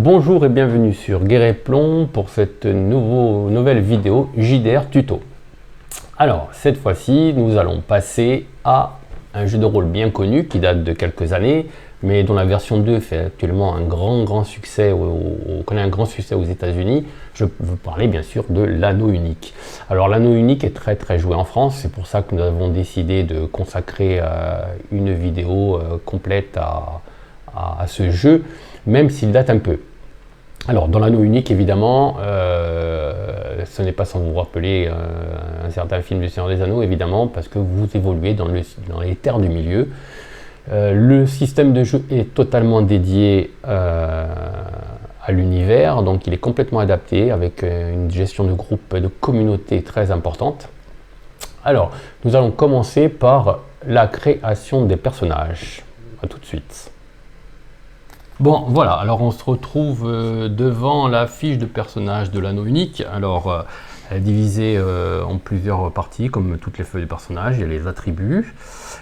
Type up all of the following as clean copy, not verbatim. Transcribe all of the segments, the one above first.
Bonjour et bienvenue sur Guéret-Plomb pour cette nouvelle vidéo JDR tuto. Alors cette fois-ci nous allons passer à un jeu de rôle bien connu qui date de quelques années mais dont la version 2 fait actuellement un grand succès, connaît un grand succès aux États-Unis. Je veux parler bien sûr de l'Anneau Unique. Alors l'Anneau Unique est très joué en France, c'est pour ça que nous avons décidé de consacrer une vidéo complète à ce jeu, même s'il date un peu. Alors dans l'Anneau Unique évidemment, ce n'est pas sans vous rappeler un certain film du Seigneur des Anneaux évidemment, parce que vous évoluez dans les terres du milieu. Le système de jeu est totalement dédié à l'univers, donc il est complètement adapté avec une gestion de groupe et de communauté très importante. Alors, nous allons commencer par la création des personnages. A tout de suite. Bon, voilà, alors on se retrouve devant la fiche de personnage de l'Anneau Unique. Alors, elle est divisée en plusieurs parties, comme toutes les feuilles de personnage. Il y a les attributs,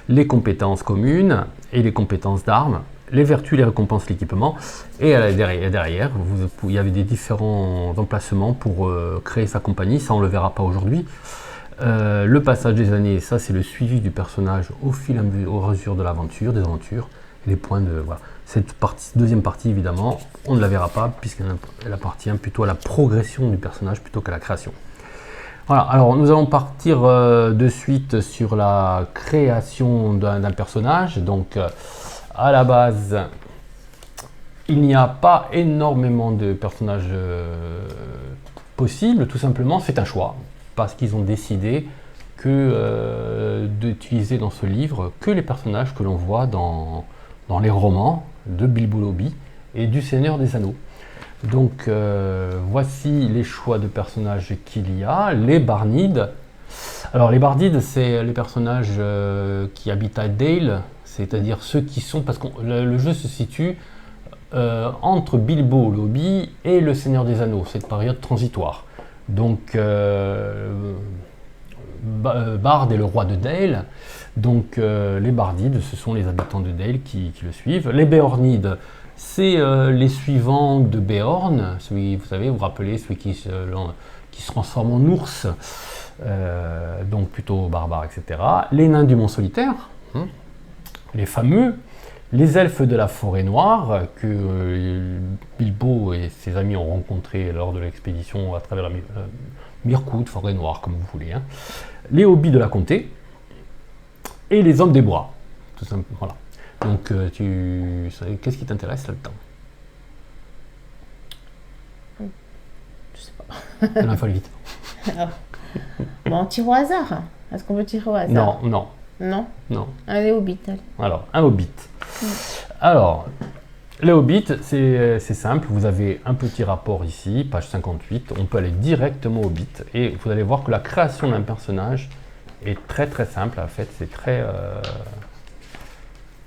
les compétences communes et les compétences d'armes, les vertus, les récompenses, l'équipement. Et derrière, il y avait des différents emplacements pour créer sa compagnie. Ça, on ne le verra pas aujourd'hui. Le passage des années, ça c'est le suivi du personnage au fil et à mesure de l'aventure, des aventures. Les points de... Voilà. Cette deuxième partie, évidemment, on ne la verra pas puisqu'elle appartient plutôt à la progression du personnage plutôt qu'à la création. Voilà, alors nous allons partir de suite sur la création d'un personnage. Donc, à la base, il n'y a pas énormément de personnages possibles, tout simplement, c'est un choix, parce qu'ils ont décidé d'utiliser dans ce livre que les personnages que l'on voit dans les romans de Bilbo Lobby et du Seigneur des Anneaux. Donc voici les choix de personnages qu'il y a. Les Barnides. Alors les Barnides, c'est les personnages qui habitent à Dale, c'est-à-dire ceux qui sont... Parce que le jeu se situe entre Bilbo Lobby et le Seigneur des Anneaux, cette période transitoire. Donc Bard est le roi de Dale. Donc les Bardides, ce sont les habitants de Dale qui le suivent. Les Béornides, c'est les suivants de Béorn, celui, vous savez, vous vous rappelez, celui qui se transforme en ours, donc plutôt barbare, etc. Les nains du Mont Solitaire, les fameux, les elfes de la Forêt Noire, que Bilbo et ses amis ont rencontrés lors de l'expédition à travers la Mirkwood, Forêt Noire, comme vous voulez. Les hobbits de la Comté, et les hommes des bois, tout simplement. Voilà. Donc, qu'est-ce qui t'intéresse là-dedans? Je sais pas. Il faut aller vite. Bon, on tire au hasard. Est-ce qu'on peut tirer au hasard? Non. Non. Allez, hobbit. Allez. Alors, un hobbit. Alors, le hobbit, c'est simple. Vous avez un petit rapport ici, page 58. On peut aller directement au hobbit. Et vous allez voir que la création d'un personnage est très simple. En fait, c'est très...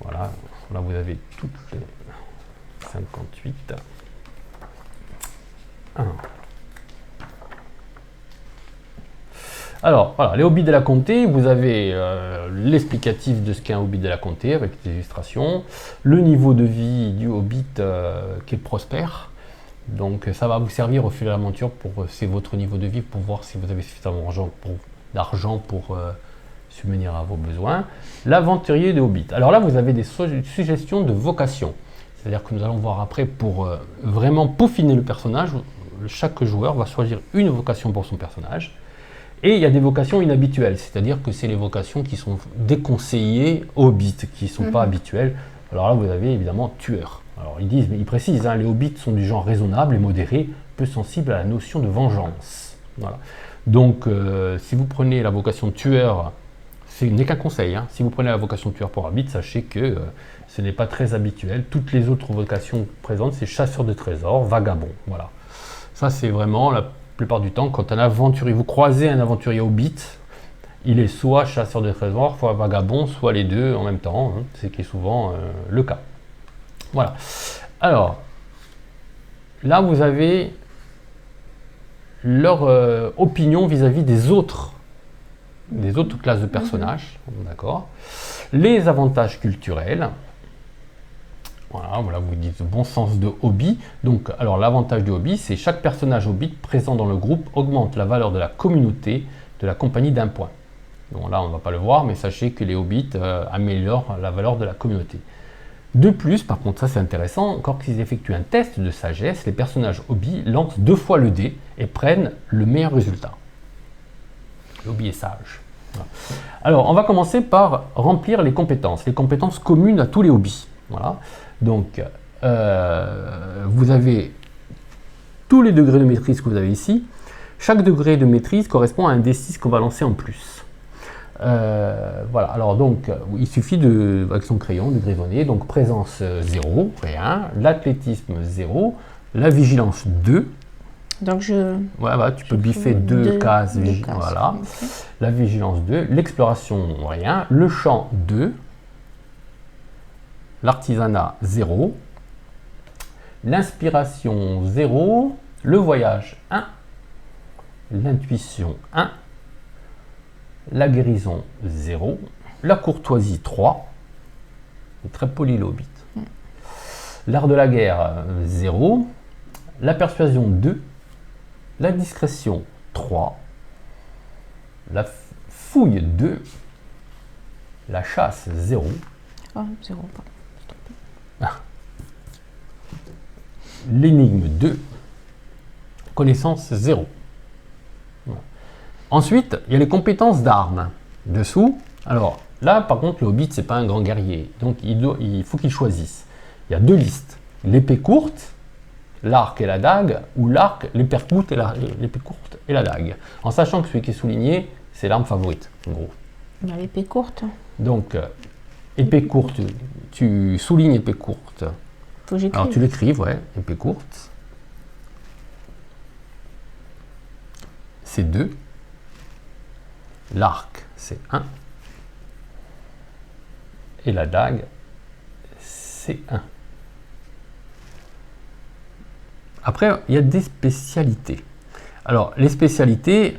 Voilà, là vous avez toutes les 58. Alors, voilà, les hobbits de la Comté, vous avez l'explicatif de ce qu'est un hobbit de la Comté avec des illustrations, le niveau de vie du hobbit qui est prospère. Donc ça va vous servir au fil de l'aventure c'est votre niveau de vie pour voir si vous avez suffisamment d'argent pour subvenir à vos besoins. L'aventurier de Hobbit. Alors là, vous avez des suggestions de vocation. C'est-à-dire que nous allons voir après, pour vraiment peaufiner le personnage, chaque joueur va choisir une vocation pour son personnage. Et il y a des vocations inhabituelles, c'est-à-dire que c'est les vocations qui sont déconseillées aux Hobbits, qui ne sont pas habituelles. Alors là, vous avez évidemment tueur. Alors ils précisent, les Hobbits sont du genre raisonnable et modéré, peu sensible à la notion de vengeance. Voilà. Donc, si vous prenez la vocation de tueur, ce n'est qu'un conseil. Si vous prenez la vocation de tueur pour Hobbit, sachez que ce n'est pas très habituel. Toutes les autres vocations présentes, c'est chasseur de trésors, vagabond. Voilà. Ça, c'est vraiment la plupart du temps, quand un aventurier, vous croisez un aventurier Hobbit, il est soit chasseur de trésors, soit vagabond, soit les deux en même temps. C'est qui est souvent le cas. Voilà. Alors, là, vous avez leur opinion vis-à-vis des autres classes de personnages, d'accord. Les avantages culturels, Voilà, vous dites bon sens de Hobbit. Donc, alors l'avantage de Hobbit, c'est chaque personnage Hobbit présent dans le groupe augmente la valeur de la communauté de la compagnie d'un point. Donc là, on ne va pas le voir, mais sachez que les Hobbits améliorent la valeur de la communauté. De plus, par contre, ça c'est intéressant, encore qu'ils effectuent un test de sagesse, les personnages Hobbit lancent 2 fois le dé et prennent le meilleur résultat. Hobbit est sage. Voilà. Alors, on va commencer par remplir les compétences communes à tous les Hobbits. Voilà. Donc, vous avez tous les degrés de maîtrise que vous avez ici. Chaque degré de maîtrise correspond à un D6 qu'on va lancer en plus. Voilà, alors donc, il suffit avec son crayon de grisonner. Donc, présence 0, rien. L'athlétisme 0. La vigilance 2. Donc, tu peux biffer 2 cases. Voilà. Okay. La vigilance 2. L'exploration, rien. Le chant 2. L'artisanat 0, l'inspiration 0, le voyage 1, l'intuition 1, la guérison 0, la courtoisie 3, très poli le Hobbit, l'art de la guerre 0, la persuasion 2, la discrétion 3, la fouille 2, la chasse 0, 0 pas. L'énigme 2, connaissance 0. Voilà. Ensuite, il y a les compétences d'armes. Dessous, alors là, par contre, le Hobbit, c'est pas un grand guerrier. Donc, il faut qu'il choisisse. Il y a 2 listes. L'épée courte, l'arc et la dague, ou l'arc, l'épée courte et la dague. En sachant que celui qui est souligné, c'est l'arme favorite, en gros. L'épée courte. Donc, épée courte, tu soulignes épée courte. Faut que j'écrive. Alors tu l'écrives, ouais, épée courte. C'est 2. L'arc, c'est 1. Et la dague, c'est 1. Après, il y a des spécialités. Alors, les spécialités,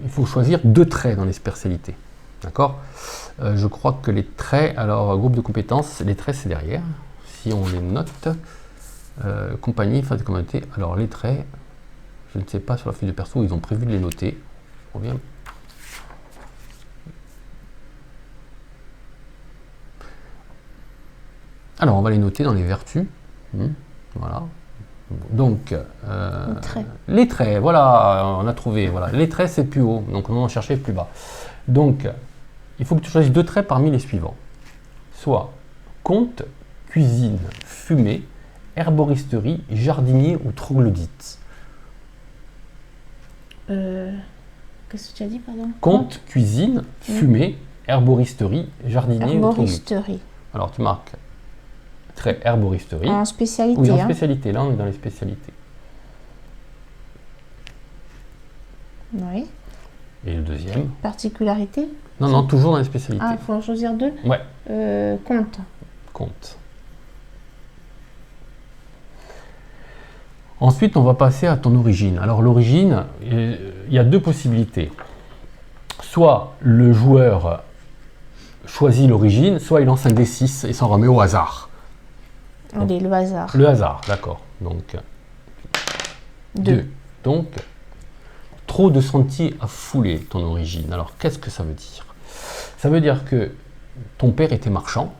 il faut choisir 2 traits dans les spécialités. D'accord ? Je crois que les traits, alors groupe de compétences, les traits c'est derrière. Si on les note, compagnie, phase de communauté, alors les traits, je ne sais pas sur la fiche de perso, ils ont prévu de les noter. On revient. Alors on va les noter dans les vertus. Voilà. Donc, les traits, voilà, on a trouvé. Voilà. Les traits c'est plus haut, donc on en cherchait plus bas. Donc, il faut que tu choisisses 2 traits parmi les suivants. Soit conte, cuisine, fumée, herboristerie, jardinier ou troglodyte. Qu'est-ce que tu as dit, pardon ? Conte, cuisine, fumée, herboristerie, jardinier ou troglodyte. Alors tu marques trait herboristerie. En spécialité. Oui, en spécialité. Là, on est dans les spécialités. Oui. Et le deuxième ? Particularité ? Non, toujours dans les spécialités. Ah, il faut en choisir 2 ? Ouais. Conte. Conte. Ensuite, on va passer à ton origine. Alors, l'origine, il y a 2 possibilités. Soit le joueur choisit l'origine, soit il lance un D6 et s'en remet au hasard. Allez, le hasard. Le hasard, d'accord. Donc, 2. Donc, trop de sentiers à fouler, ton origine. Alors, qu'est-ce que ça veut dire ? Ça veut dire que ton père était marchand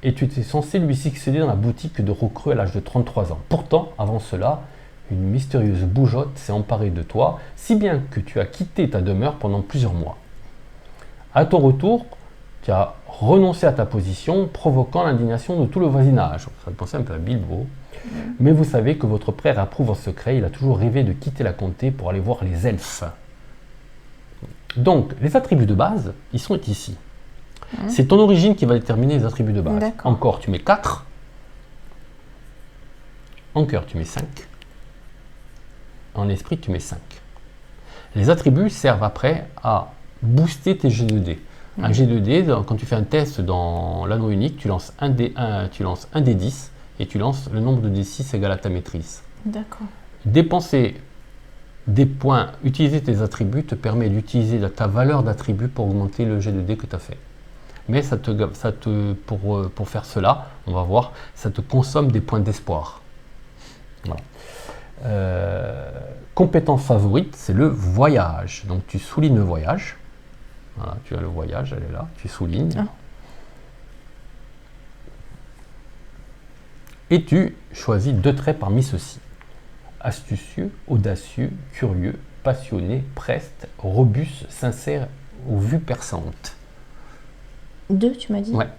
et tu étais censé lui succéder dans la boutique de recrues à l'âge de 33 ans. Pourtant, avant cela, une mystérieuse bougeotte s'est emparée de toi, si bien que tu as quitté ta demeure pendant plusieurs mois. À ton retour, tu as renoncé à ta position, provoquant l'indignation de tout le voisinage. Ça me pensait un peu à Bilbo. Mais vous savez que votre frère approuve en secret, il a toujours rêvé de quitter la comté pour aller voir les elfes. Donc, les attributs de base, ils sont ici. C'est ton origine qui va déterminer les attributs de base. En corps, tu mets 4. En cœur, tu mets 5. En esprit, tu mets 5. Les attributs servent après à booster tes G de dés. Un G de dés, quand tu fais un test dans l'anneau unique, tu lances un D10 et tu lances le nombre de D6 égal à ta maîtrise. D'accord. Dépenser des points, utiliser tes attributs te permet d'utiliser ta valeur d'attribut pour augmenter le G de dés que tu as fait. mais pour faire cela, on va voir, ça te consomme des points d'espoir. Voilà. Compétence favorite, c'est le voyage. Donc tu soulignes le voyage. Voilà, tu as le voyage, elle est là, tu soulignes. Ah. Et tu choisis 2 traits parmi ceux-ci. Astucieux, audacieux, curieux, passionné, preste, robuste, sincère ou vue perçante. 2, tu m'as dit? Ouais.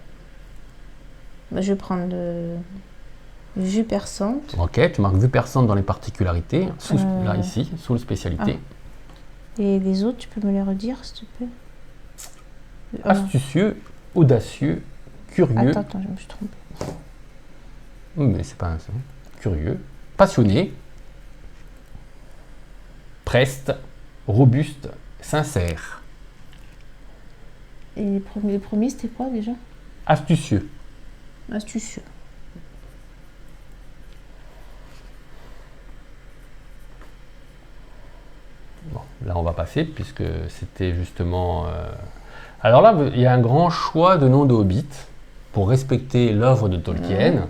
Bah, je vais prendre vue perçante. Ok, tu marques vue perçante dans les particularités, là ici, sous le spécialité. Ah. Et les autres, tu peux me les redire, s'il te plaît? Astucieux, audacieux, curieux. Attends, je me suis trompée. Mais c'est pas un son. Curieux, passionné, preste, robuste, sincère. Et les premiers, c'était quoi déjà? Astucieux. Astucieux. Bon, là on va passer puisque c'était justement... Alors là, il y a un grand choix de noms de hobbits pour respecter l'œuvre de Tolkien.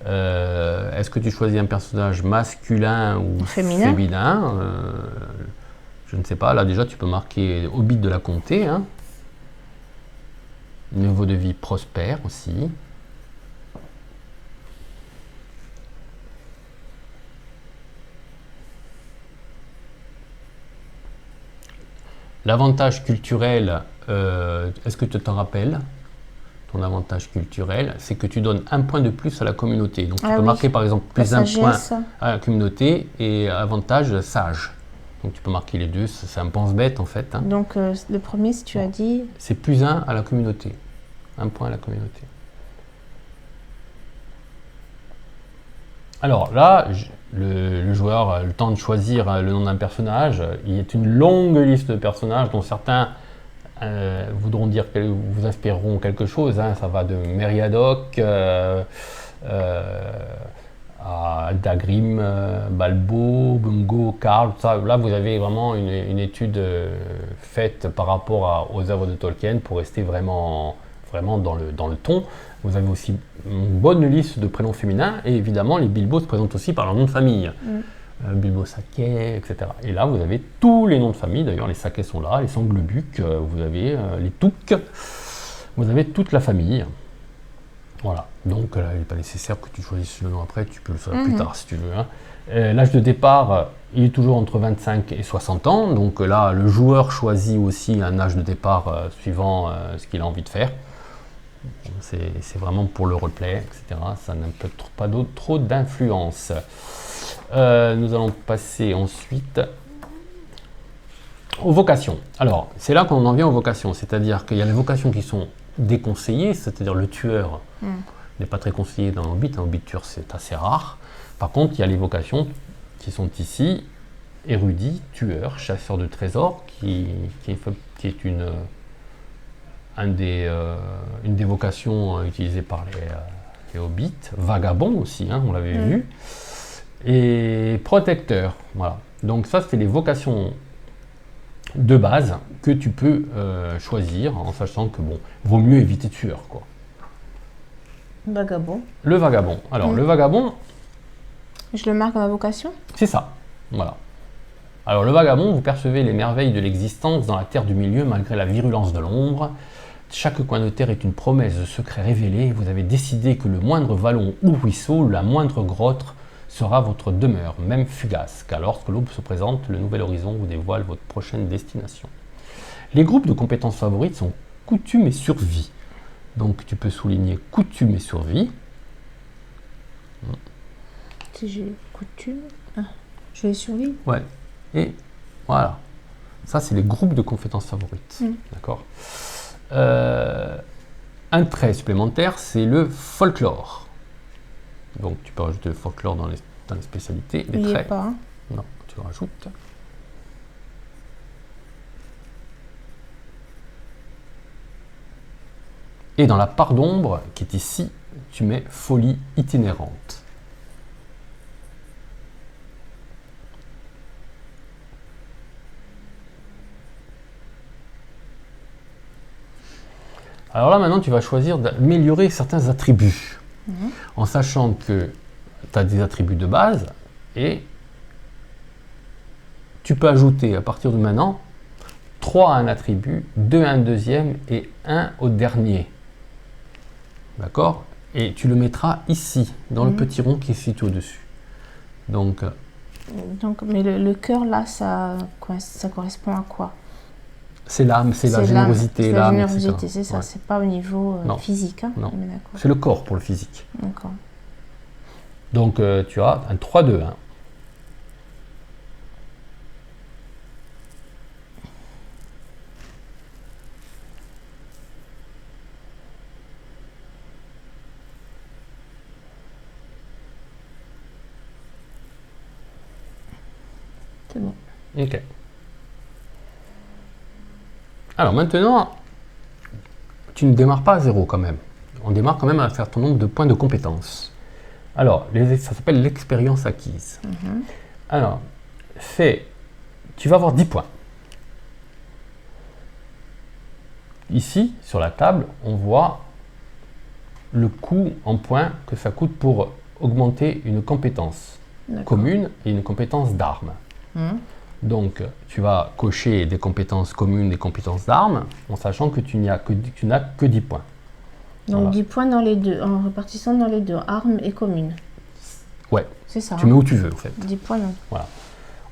Est-ce que tu choisis un personnage masculin ou féminin? Je ne sais pas. Là déjà, tu peux marquer Hobbit de la Comté. Hein. Niveau de vie prospère aussi. L'avantage culturel, est-ce que tu t'en rappelles? Ton avantage culturel, c'est que tu donnes un point de plus à la communauté. Donc tu peux marquer par exemple plus un point à la communauté et avantage sage. Donc tu peux marquer les deux, c'est un pense-bête en fait. Hein. Donc le premier, si tu as dit... C'est plus 1 à la communauté. Un point à la communauté. Alors là, le joueur a le temps de choisir le nom d'un personnage. Il y a une longue liste de personnages dont certains voudront dire vous inspireront quelque chose. Hein. Ça va de Meriadoc à Aldagrim, Balbo, Bungo, Karl. Ça, là, vous avez vraiment une étude faite par rapport aux œuvres de Tolkien pour rester vraiment dans le ton. Vous avez aussi une bonne liste de prénoms féminins et évidemment les Bilbo se présentent aussi par leur nom de famille. Bilbo Saquet, etc. Et là vous avez tous les noms de famille, d'ailleurs les Saquets sont là, les Sanglebuc, vous avez les Touques, vous avez toute la famille. Voilà, donc là, il n'est pas nécessaire que tu choisisses le nom après, tu peux le faire plus tard si tu veux. Hein. L'âge de départ, il est toujours entre 25 et 60 ans, donc là le joueur choisit aussi un âge de départ suivant ce qu'il a envie de faire. C'est vraiment pour le roleplay, etc. Ça n'a peut-être pas trop d'influence. Nous allons passer ensuite aux vocations. Alors, c'est là qu'on en vient aux vocations, c'est-à-dire qu'il y a les vocations qui sont déconseillées, c'est-à-dire le tueur n'est pas très conseillé dans l'Hobbit, un Hobbit tueur c'est assez rare. Par contre, il y a les vocations qui sont ici, érudit, tueur, chasseur de trésors, qui est une des vocations utilisées par les hobbits, vagabond aussi, hein, on l'avait vu, et protecteur. Voilà. Donc ça, c'est les vocations de base que tu peux choisir en sachant que bon, vaut mieux éviter tueur, quoi. Vagabond. Le vagabond. Alors le vagabond. Je le marque dans ma vocation. C'est ça. Voilà. Alors le vagabond, vous percevez les merveilles de l'existence dans la terre du milieu malgré la virulence de l'ombre. Chaque coin de terre est une promesse de secret révélé. Vous avez décidé que le moindre vallon ou ruisseau, la moindre grotte sera votre demeure, même fugace, car lorsque l'aube se présente, le nouvel horizon vous dévoile votre prochaine destination. Les groupes de compétences favorites sont coutume et survie. Donc tu peux souligner coutume et survie. Si j'ai coutume, je vais survie. Ouais. Et voilà. Ça, c'est les groupes de compétences favorites. D'accord. Un trait supplémentaire, c'est le folklore. Donc tu peux rajouter le folklore dans les spécialités. Les traits. Pas, hein. Non, tu le rajoutes. Et dans la part d'ombre qui est ici, tu mets folie itinérante. Alors là, maintenant, tu vas choisir d'améliorer certains attributs, en sachant que tu as des attributs de base et tu peux ajouter à partir de maintenant 3 à un attribut, 2 à un deuxième et 1 au dernier. D'accord? Et tu le mettras ici, dans le petit rond qui est situé au-dessus. Donc, mais le cœur, là, ça correspond à quoi? C'est l'âme, c'est la générosité. La générosité, c'est ça. Ouais. C'est pas au niveau physique. Hein? Non, c'est le corps pour le physique. D'accord. Donc, tu as un 3, 2, 1. C'est bon. Ok. Alors maintenant, tu ne démarres pas à 0 quand même. On démarre quand même à un certain nombre de points de compétences. Alors, ça s'appelle l'expérience acquise. Alors, tu vas avoir 10 points. Ici, sur la table, on voit le coût en points que ça coûte pour augmenter une compétence commune et une compétence d'arme. Donc, tu vas cocher des compétences communes, des compétences d'armes, en sachant que tu n'as que 10 points. Donc, voilà. 10 points dans les deux, en répartissant dans les deux, armes et communes. Ouais. C'est ça. Tu mets où tu veux, en fait. 10 points, non. Voilà.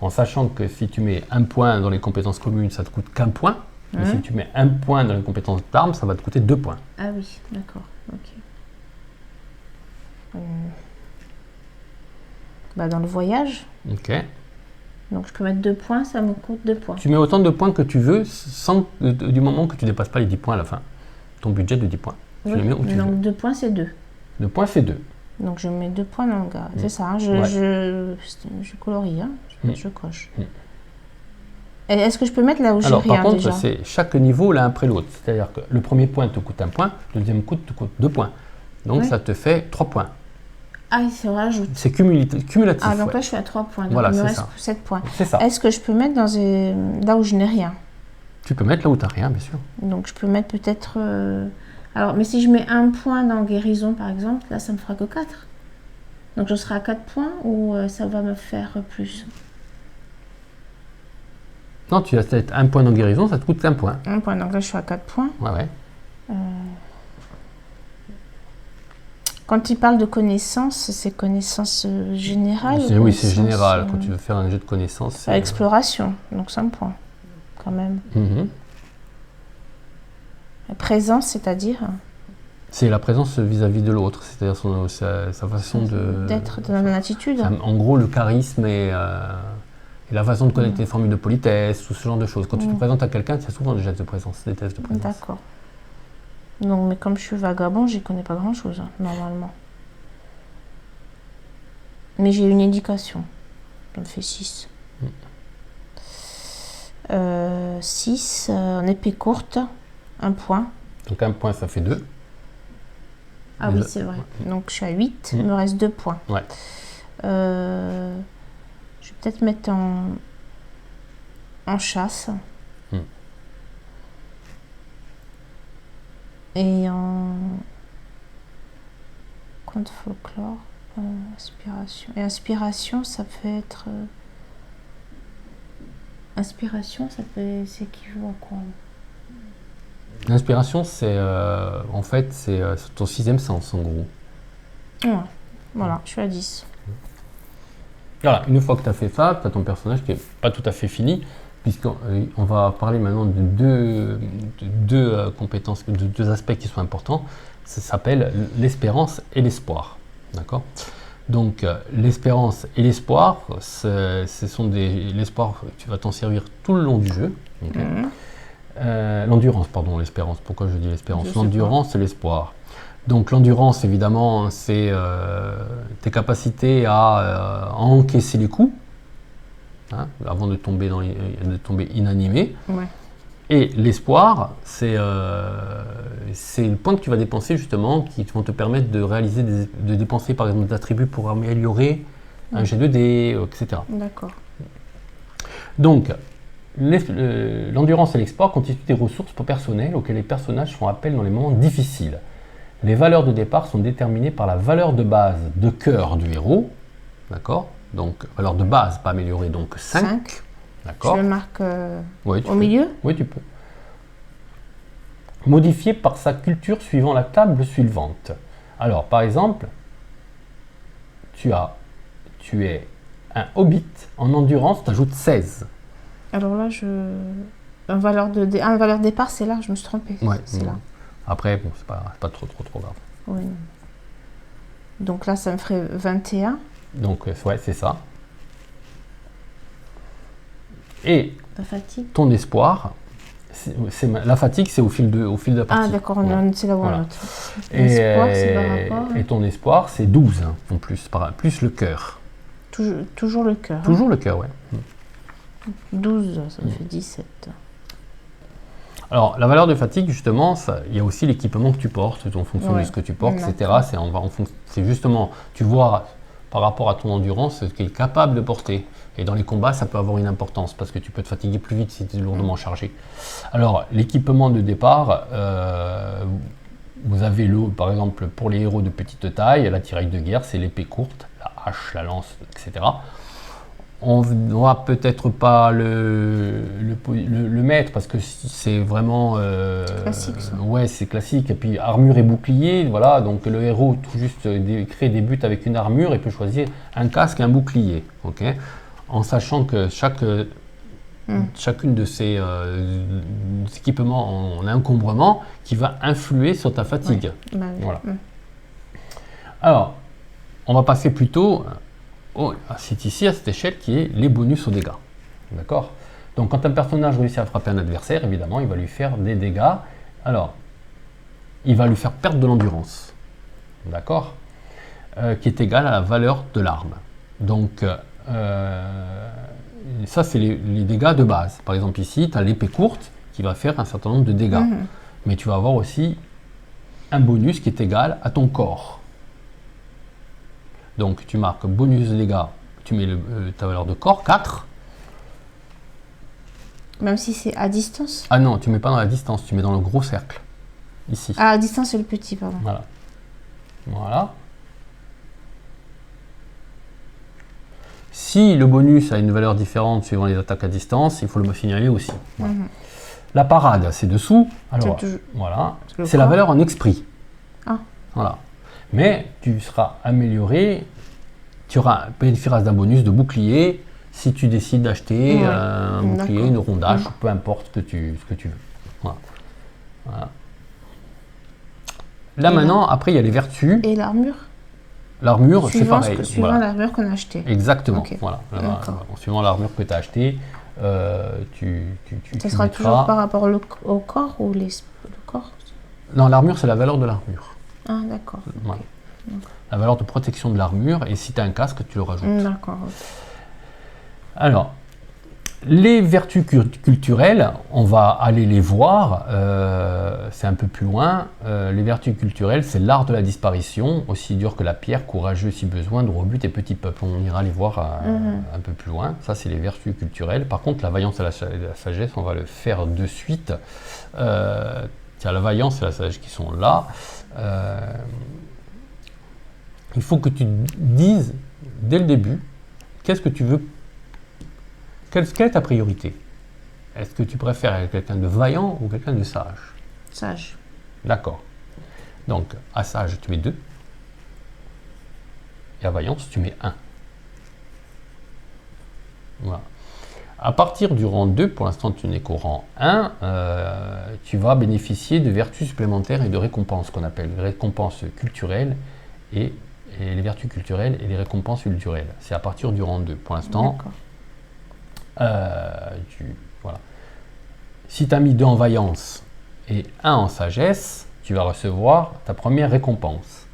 En sachant que si tu mets 1 point dans les compétences communes, ça te coûte qu'un point. Mais si tu mets 1 point dans les compétences d'armes, ça va te coûter 2 points. Ah oui, d'accord. Ok. Dans le voyage. Ok. Donc je peux mettre 2 points, ça me coûte 2 points. Tu mets autant de points que tu veux, du moment que tu ne dépasses pas les 10 points à la fin. Ton budget de 10 points. Oui. Tu les mets où tu veux. 2 points, c'est 2. 2 points, c'est 2. Donc je mets 2 points dans le gars. C'est ça, hein, je colorie, hein, je coche. Est-ce que je peux mettre là où j'ai rien déjà? Par contre, c'est chaque niveau l'un après l'autre. C'est-à-dire que le premier point te coûte 1 point, le deuxième te coûte 2 points. Donc ça te fait 3 points. Ah, c'est rajoute. C'est cumulatif. Ah, donc là je suis à 3 points. Donc voilà, il me reste 7 points. C'est ça. Est-ce que je peux mettre là où je n'ai rien? Tu peux mettre là où tu n'as rien, bien sûr. Donc je peux mettre peut-être... Alors, mais si je mets 1 point dans guérison par exemple, là ça me fera que 4. Donc je serai à 4 points ou ça va me faire plus? Non, tu as peut-être 1 point dans guérison, ça te coûte 1 point. 1 point, donc là je suis à 4 points. Ouais. Quand il parle de connaissances, c'est connaissances générales? Oui, c'est général. Quand tu veux faire un jeu de connaissances. Exploration, donc 5 points, quand même. La présence, c'est-à-dire? C'est la présence vis-à-vis de l'autre, c'est-à-dire sa façon d'être dans l'attitude. En gros, le charisme et la façon de connaître les formules de politesse, tout ce genre de choses. Quand tu te présentes à quelqu'un, c'est souvent des gestes de présence, des tests de présence. D'accord. Donc, mais comme je suis vagabond, j'y connais pas grand-chose, hein, normalement. Mais j'ai une éducation. Ça me fait 6. 6, en épée courte, 1 point. Donc 1 point, ça fait 2. Ah oui, c'est vrai. Donc je suis à 8, il me reste 2 points. Ouais. Je vais peut-être mettre en chasse. Et en conte folklore, inspiration. Et inspiration, ça peut être... Inspiration, c'est équivaut à quoi? L'inspiration, c'est en fait, c'est ton 6e sens, en gros. Ouais. Voilà, je suis à 10. Voilà, une fois que tu as fait ça, tu as ton personnage qui n'est pas tout à fait fini, puisqu'on va parler maintenant de deux compétences, de 2 aspects qui sont importants. Ça s'appelle l'espérance et l'espoir. D'accord? Donc, l'espérance et l'espoir, l'espoir, tu vas t'en servir tout le long du jeu. Okay. L'endurance, pardon, l'espérance. Pourquoi je dis l'espérance? L'endurance, c'est l'espoir. Donc, l'endurance, évidemment, c'est tes capacités à encaisser les coups, hein, avant de tomber inanimé. Ouais. Et l'espoir, c'est le point que tu vas dépenser justement, qui vont te permettre de dépenser par exemple des attributs pour améliorer un G2D, etc. D'accord. Donc, L'endurance et l'exploit constituent des ressources personnelles auxquelles les personnages font appel dans les moments difficiles. Les valeurs de départ sont déterminées par la valeur de base de cœur du héros. D'accord? Donc, valeur de base, pas améliorée, donc 5. D'accord? Je le marque Oui, au milieu? Oui, tu peux. Modifié par sa culture suivant la table suivante. Alors, par exemple, tu es un hobbit en endurance, tu ajoutes 16. Alors là, un valeur de départ, c'est là, je me suis trompée. Ouais, c'est là. Après, bon, c'est pas trop grave. Oui. Donc là, ça me ferait 21. Donc, ouais, c'est ça. Et La fatigue. ton espoir, la fatigue, c'est au fil de la partie. Ah, d'accord, voilà. c'est là où on Voilà. note. L'espoir, c'est par rapport. Et ton espoir, c'est 12 en plus, plus le cœur. Toujours le cœur. Toujours le cœur, ouais. 12, ça me fait 17. Alors, la valeur de fatigue, justement, il y a aussi l'équipement que tu portes, en fonction de ce que tu portes, etc. C'est justement, tu vois, par rapport à ton endurance, ce qu'il est capable de porter. Et dans les combats, ça peut avoir une importance, parce que tu peux te fatiguer plus vite si tu es lourdement chargé. Alors, l'équipement de départ, vous avez, par exemple, pour les héros de petite taille, la tiraille de guerre, c'est l'épée courte, la hache, la lance, etc. On ne va peut-être pas le mettre parce que c'est vraiment classique, ça. Ouais, c'est classique. Et puis armure et bouclier, voilà. Donc le héros tout juste crée des buts avec une armure et peut choisir un casque et un bouclier, ok. En sachant que chacune de ces équipements en encombrement qui va influer sur ta fatigue. Ouais. Voilà. Alors, on va passer plutôt c'est ici, à cette échelle, qui est les bonus aux dégâts. D'accord? Donc, quand un personnage réussit à frapper un adversaire, évidemment, il va lui faire des dégâts. Alors, il va lui faire perdre de l'endurance. D'accord? Qui est égal à la valeur de l'arme. Donc, ça, c'est les dégâts de base. Par exemple, ici, tu as l'épée courte qui va faire un certain nombre de dégâts. Mais tu vas avoir aussi un bonus qui est égal à ton corps. Donc, tu marques bonus de dégâts, tu mets ta valeur de corps, 4. Même si c'est à distance? Ah non, tu ne mets pas dans la distance, tu mets dans le gros cercle. Ici. Ah, à distance, c'est le petit, pardon. Voilà. Voilà. Si le bonus a une valeur différente suivant les attaques à distance, il faut le signaler aussi. Voilà. La parade, c'est dessous. Alors, voilà. C'est la valeur en esprit. Ah. Voilà. Mais tu seras amélioré, tu bénéficieras d'un bonus de bouclier si tu décides d'acheter un bouclier, une rondage, peu importe ce que tu veux. Voilà. Voilà. Là maintenant, après il y a les vertus. Et l'armure? L'armure, c'est pareil. Suivant l'armure qu'on a achetée. Exactement. Okay. Voilà. En suivant l'armure que tu as achetée, ça sera toujours par rapport au corps ou le corps? Non, l'armure, c'est la valeur de l'armure. Ah, d'accord. Voilà. La valeur de protection de l'armure, et si tu as un casque, tu le rajoutes. D'accord. Alors, les vertus culturelles, on va aller les voir, c'est un peu plus loin. Les vertus culturelles, c'est l'art de la disparition, aussi dur que la pierre, courageux si besoin, droit au but et petit peuple. On ira les voir un peu plus loin. Ça, c'est les vertus culturelles. Par contre, la vaillance et la sagesse, on va le faire de suite. Tiens, la vaillance et la sagesse qui sont là. Il faut que tu dises dès le début qu'est-ce que tu veux. Quelle est ta priorité? Est-ce que tu préfères quelqu'un de vaillant ou quelqu'un de sage? Sage. D'accord. Donc, à sage, tu mets 2. Et à vaillance, tu mets 1. Voilà. À partir du rang 2, pour l'instant tu n'es qu'au rang 1, tu vas bénéficier de vertus supplémentaires et de récompenses qu'on appelle les récompenses culturelles et les vertus culturelles et les récompenses culturelles. C'est à partir du rang 2. Pour l'instant, voilà. Si tu as mis 2 en vaillance et 1 en sagesse, tu vas recevoir ta première récompense.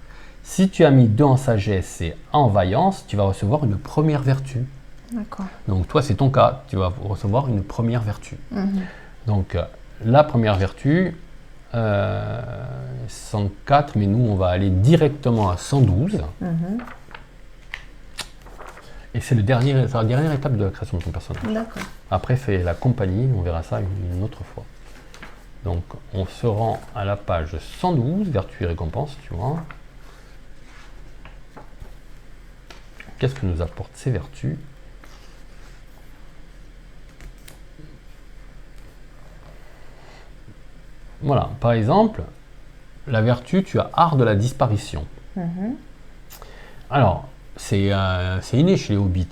Si tu as mis 2 en sagesse et 1 en vaillance, tu vas recevoir une première vertu. D'accord. Donc toi, c'est ton cas, tu vas recevoir une première vertu. Donc la première vertu, 104, mais nous on va aller directement à 112. Et c'est la dernière étape de la création de ton personnage. D'accord. Après, c'est la compagnie, on verra ça une autre fois. Donc, on se rend à la page 112, vertus et récompenses, tu vois. Qu'est-ce que nous apportent ces vertus? Voilà, par exemple, la vertu, tu as art de la disparition. Alors, c'est inné chez les hobbits,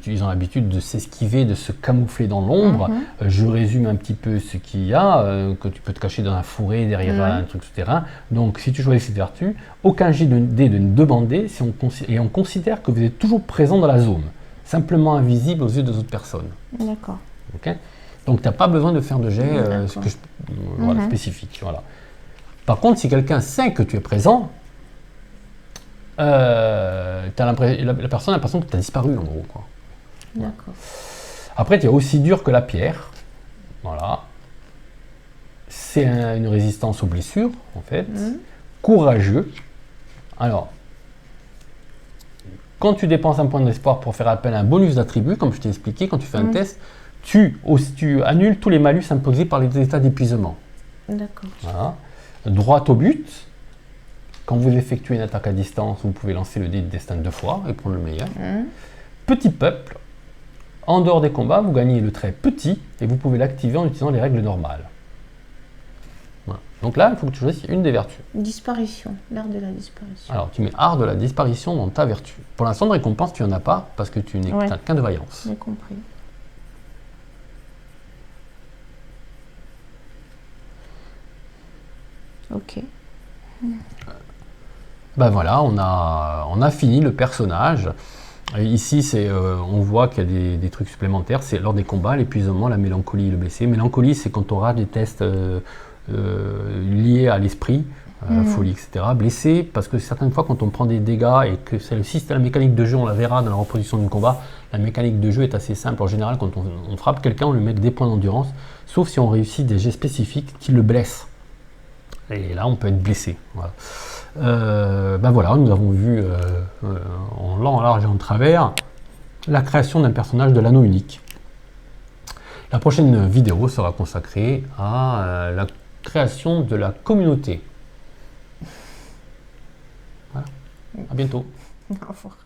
ils ont l'habitude de s'esquiver, de se camoufler dans l'ombre. Je résume un petit peu ce qu'il y a, que tu peux te cacher dans un fourré, derrière un truc souterrain. Donc, si tu choisis cette vertu, aucun jet de dé de ne demander, et on considère que vous êtes toujours présent dans la zone, simplement invisible aux yeux des autres personnes. D'accord. Okay. Donc, tu n'as pas besoin de faire de jet spécifique. Voilà. Par contre, si quelqu'un sait que tu es présent, la personne a l'impression que tu as disparu, en gros. Quoi. D'accord. Après, tu es aussi dur que la pierre. Voilà. C'est une résistance aux blessures, en fait. Courageux. Alors, quand tu dépenses un point d'espoir pour faire appel à un bonus d'attribut, comme je t'ai expliqué, quand tu fais un test, tu annules tous les malus imposés par les états d'épuisement. D'accord. Voilà. Droit au but. Quand vous effectuez une attaque à distance, vous pouvez lancer le dé de destin 2 fois et prendre le meilleur. Petit peuple. En dehors des combats, vous gagnez le trait petit et vous pouvez l'activer en utilisant les règles normales. Voilà. Donc là, il faut que tu choisisses une des vertus. Disparition, l'art de la disparition. Alors, tu mets art de la disparition dans ta vertu. Pour l'instant, de récompense, tu n'en as pas parce que tu n'es qu'un de vaillance. J'ai compris. Ok. Ben voilà, on a fini le personnage. Et ici, on voit qu'il y a des trucs supplémentaires. C'est lors des combats, l'épuisement, la mélancolie et le blessé. Mélancolie, c'est quand on aura des tests liés à l'esprit, la folie, etc. Blessé, parce que certaines fois, quand on prend des dégâts et que c'est le système, la mécanique de jeu, on la verra dans la reproduction du combat, la mécanique de jeu est assez simple. En général, quand on frappe quelqu'un, on lui met des points d'endurance, sauf si on réussit des jets spécifiques qui le blessent. Et là, on peut être blessé. Voilà. Ben voilà, nous avons vu en long, en large et en travers la création d'un personnage de l'anneau unique. La prochaine vidéo sera consacrée à la création de la communauté. Voilà. À bientôt. Au revoir.